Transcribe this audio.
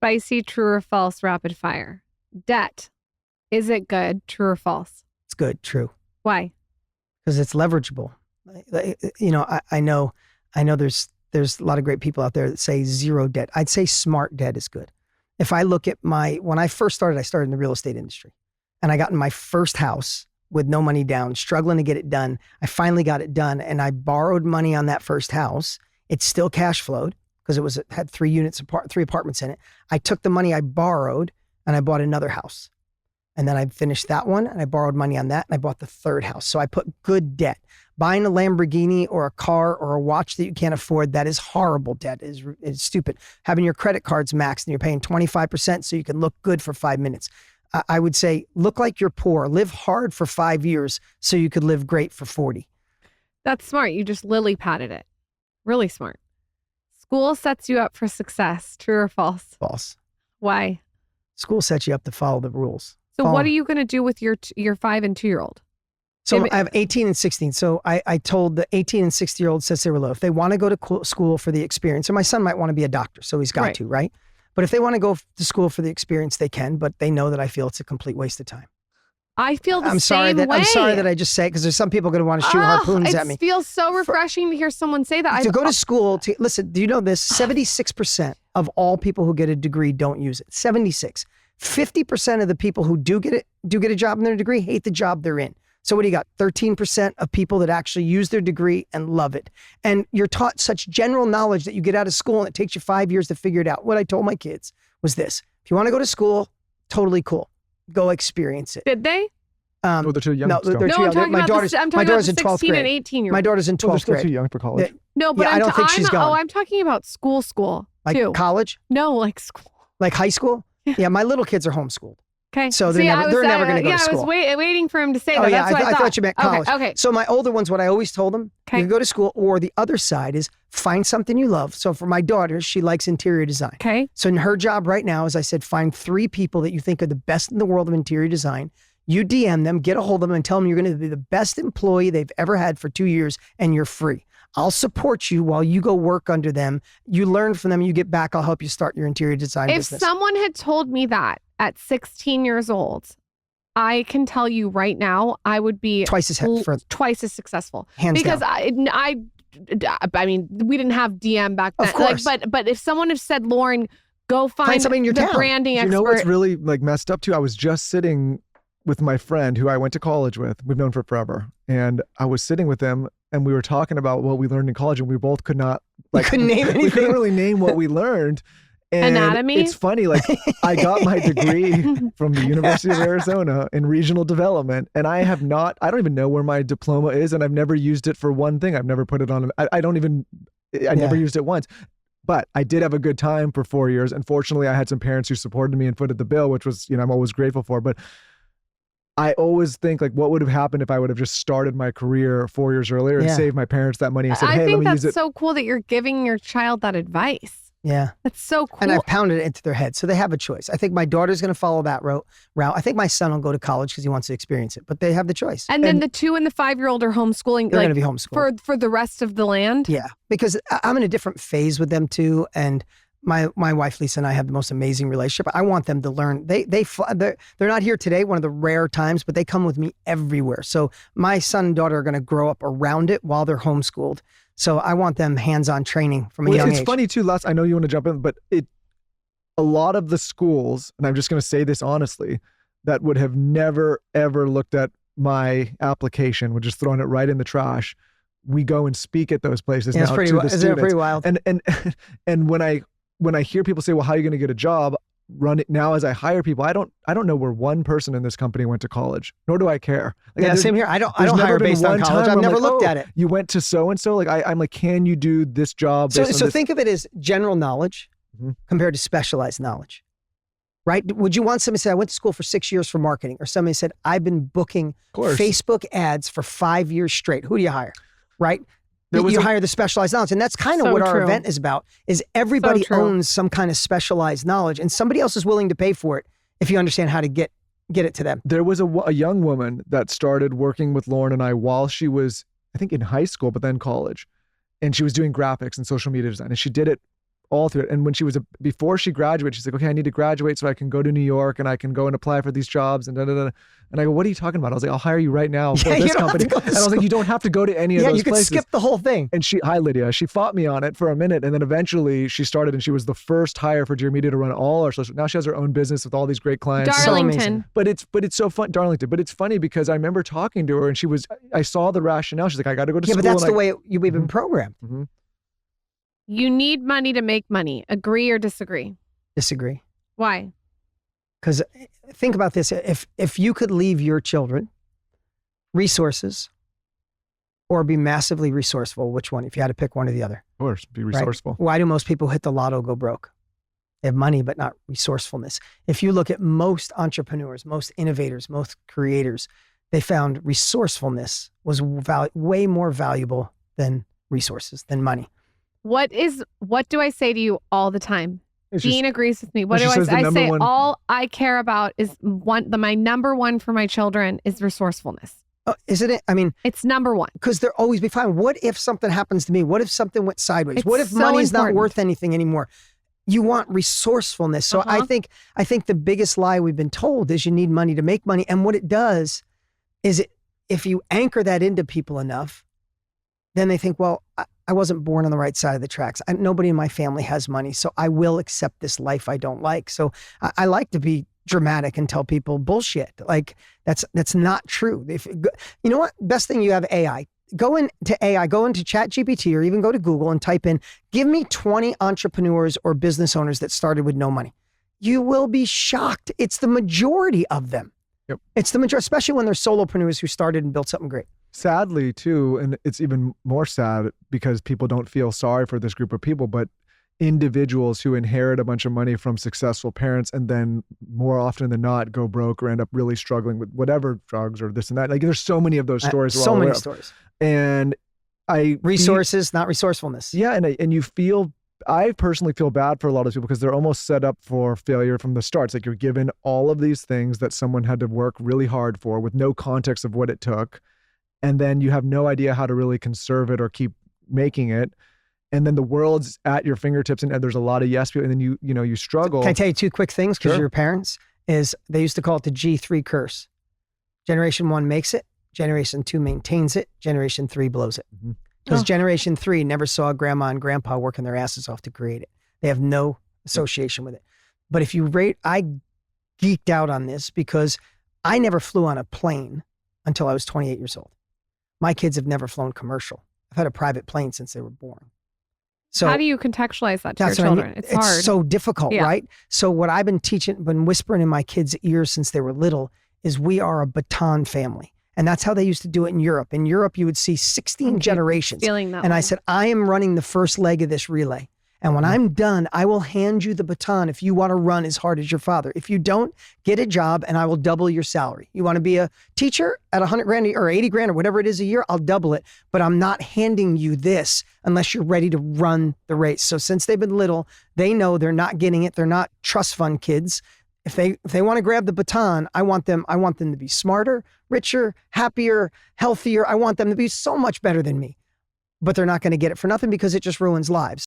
Spicy, true or false, rapid fire. Debt. Is it good, true or false? It's good, true. Why? Because it's leverageable. I know there's a lot of great people out there that say zero debt. I'd say smart debt is good. If I look at when I first started, I started in the real estate industry, and I got in my first house with no money down, struggling to get it done. I finally got it done, and I borrowed money on that first house. It still cash flowed because it had 3 apartments in it. I took the money I borrowed and I bought another house. And then I finished that one and I borrowed money on that and I bought the third house. So I put good debt. Buying a Lamborghini or a car or a watch that you can't afford, that is horrible debt. It's stupid. Having your credit cards maxed and you're paying 25% so you can look good for 5 minutes. I would say, look like you're poor. Live hard for 5 years so you could live great for 40. That's smart. You just lily padded it. Really smart. School sets you up for success. True or false? False. Why? School sets you up to follow the rules. So what are you going to do with your 5 and 2-year-old? So I have 18 and 16. So I told the 18 and 60-year-olds since they were little, if they want to go to school for the experience, and my son might want to be a doctor, so he's got to, right? But if they want to go to school for the experience, they can, but they know that I feel it's a complete waste of time. I feel the same way. I'm sorry that I just say it, because there's some people going to want to shoot harpoons at me. It feels so refreshing to hear someone say that. To go to school, listen, do you know this? 76% of all people who get a degree don't use it. 76. 50% of the people who do get a job in their degree hate the job they're in. So what do you got? 13% of people that actually use their degree and love it. And you're taught such general knowledge that you get out of school and it takes you 5 years to figure it out. What I told my kids was this: if you want to go to school, totally cool. Go experience it. Did they? They're too young. No, I'm talking about the 16 and 18 year olds. My daughter's in 12th grade. They're still too young for college. No, but I don't think she's gone. Oh, I'm talking about school like too. College? No, like school. Like high school? Yeah, my little kids are homeschooled. Okay. So they're never going to go to school. I was waiting for him to say that. Yeah, That's what I thought you meant college. Okay. So my older ones, what I always told them, you can go to school, or the other side is find something you love. So for my daughter, she likes interior design. Okay. So in her job right now, as I said, find 3 people that you think are the best in the world of interior design. You DM them, get a hold of them, and tell them you're going to be the best employee they've ever had for 2 years, and you're free. I'll support you while you go work under them. You learn from them, you get back, I'll help you start your interior design business. If someone had told me that at 16 years old, I can tell you right now, I would be twice as successful. Hands because down. I mean, we didn't have DM back then. Of course. But if someone had said, Lauren, go find somebody in your town. Branding expert. You know what's really messed up too? I was just sitting with my friend who I went to college with. We've known for forever. And I was sitting with him and we were talking about what we learned in college, and we both could not couldn't name anything. We couldn't really name what we learned. And anatomy? It's funny, I got my degree from the University of Arizona in regional development, and I don't even know where my diploma is, and I've never used it for one thing. I've never put it on. I never used it once. But I did have a good time for 4 years. Unfortunately, I had some parents who supported me and footed the bill, which was, I'm always grateful for. But I always think what would have happened if I would have just started my career 4 years earlier and saved my parents that money and said, hey, let me use it. I think that's so cool that you're giving your child that advice. Yeah. That's so cool. And I've pounded it into their head. So they have a choice. I think my daughter's going to follow that route. I think my son will go to college because he wants to experience it, but they have the choice. And then the 2 and the 5-year-old are homeschooling. They're going to be homeschooled. For the rest of the land? Yeah. Because I'm in a different phase with them too. And my wife, Lisa, and I have the most amazing relationship. I want them to learn. They're not here today, one of the rare times, but they come with me everywhere. So my son and daughter are going to grow up around it while they're homeschooled. So I want them hands-on training from a young age. It's funny too, Les, I know you want to jump in, but a lot of the schools, and I'm just going to say this honestly, that would have never, ever looked at my application, would just thrown it right in the trash. We go and speak at those places now to the students. Isn't it pretty wild? And when I hear people say, well, how are you going to get a job? Run it now as I hire people. I don't know where one person in this company went to college, nor do I care. Same here. I don't hire based on college. I've never looked at it. You went to so-and-so. I'm like, can you do this job? So think of it as general knowledge compared to specialized knowledge, right? Would you want somebody to say, I went to school for 6 years for marketing, or somebody said, I've been booking Facebook ads for 5 years straight. Who do you hire, right? You hire the specialized knowledge. And that's kind of what our event is about, is everybody owns some kind of specialized knowledge, and somebody else is willing to pay for it if you understand how to get it to them. There was a young woman that started working with Lauren and I while she was, I think, in high school, but then college. And she was doing graphics and social media design. And she did it all through it. And when before she graduated, she's like, okay, I need to graduate so I can go to New York and I can go and apply for these jobs and da da da. And I go, what are you talking about? I was like, I'll hire you right now for this company. And I was like, you don't have to go to any of those places. Yeah, you could skip the whole thing. And hi Lydia, she fought me on it for a minute. And then eventually she started and she was the first hire for Dear Media to run all our social. Now she has her own business with all these great clients. Darlington. But it's so fun, Darlington. But it's funny because I remember talking to her and I saw the rationale. She's like, I got to go to school. Yeah, but that's the way we've been programmed. Mm-hmm. You need money to make money. Agree or disagree? Disagree. Why? Because think about this. If you could leave your children resources or be massively resourceful, which one? If you had to pick one or the other? Of course, be resourceful. Right? Why do most people hit the lotto, go broke? They have money, but not resourcefulness. If you look at most entrepreneurs, most innovators, most creators, they found resourcefulness was way more valuable than resources, than money. What do I say to you all the time? Dean agrees with me. What do I say? I say all I care about is my number one for my children is resourcefulness. Oh, isn't it? I mean, it's number one. Because they'll always be fine. What if something happens to me? What if something went sideways? What if money's not worth anything anymore? You want resourcefulness. So I think the biggest lie we've been told is you need money to make money. And what it does is if you anchor that into people enough, then they think, well, I wasn't born on the right side of the tracks. Nobody in my family has money, so I will accept this life I don't like. So I like to be dramatic and tell people bullshit. Like that's not true. You know what? Best thing, you have AI. Go into AI, go into ChatGPT or even go to Google and type in, give me 20 entrepreneurs or business owners that started with no money. You will be shocked. It's the majority of them. Yep. It's the majority, especially when they're solopreneurs who started and built something great. Sadly, too, and it's even more sad because people don't feel sorry for this group of people, but individuals who inherit a bunch of money from successful parents and then more often than not go broke or end up really struggling with whatever drugs or this and that. Like there's so many of those stories. So many stories. And resources, not resourcefulness. Yeah, I personally feel bad for a lot of those people because they're almost set up for failure from the start. It's like you're given all of these things that someone had to work really hard for with no context of what it took. And then you have no idea how to really conserve it or keep making it. And then the world's at your fingertips and there's a lot of yes people. And then you struggle. Can I tell you two quick things? Because Sure. Your parents they used to call it the G3 curse. Generation 1 makes it. Generation 2 maintains it. Generation 3 blows it. Because Generation 3 never saw grandma and grandpa working their asses off to create it. They have no association with it. But if you rate, I geeked out on this because I never flew on a plane until I was 28 years old. My kids have never flown commercial. I've had a private plane since they were born. So how do you contextualize that to your children? It's hard. It's so difficult, right? So what I've been been whispering in my kids' ears since they were little is we are a baton family. And that's how they used to do it in Europe. In Europe, you would see 16 generations. Feeling that and way. I said, I am running the first leg of this relay. And when I'm done, I will hand you the baton if you want to run as hard as your father. If you don't, get a job and I will double your salary. You want to be a teacher at $100,000 or 80 grand or whatever it is a year, I'll double it. But I'm not handing you this unless you're ready to run the race. So since they've been little, they know they're not getting it. They're not trust fund kids. If they want to grab the baton, I want them to be smarter, richer, happier, healthier. I want them to be so much better than me. But they're not going to get it for nothing because it just ruins lives.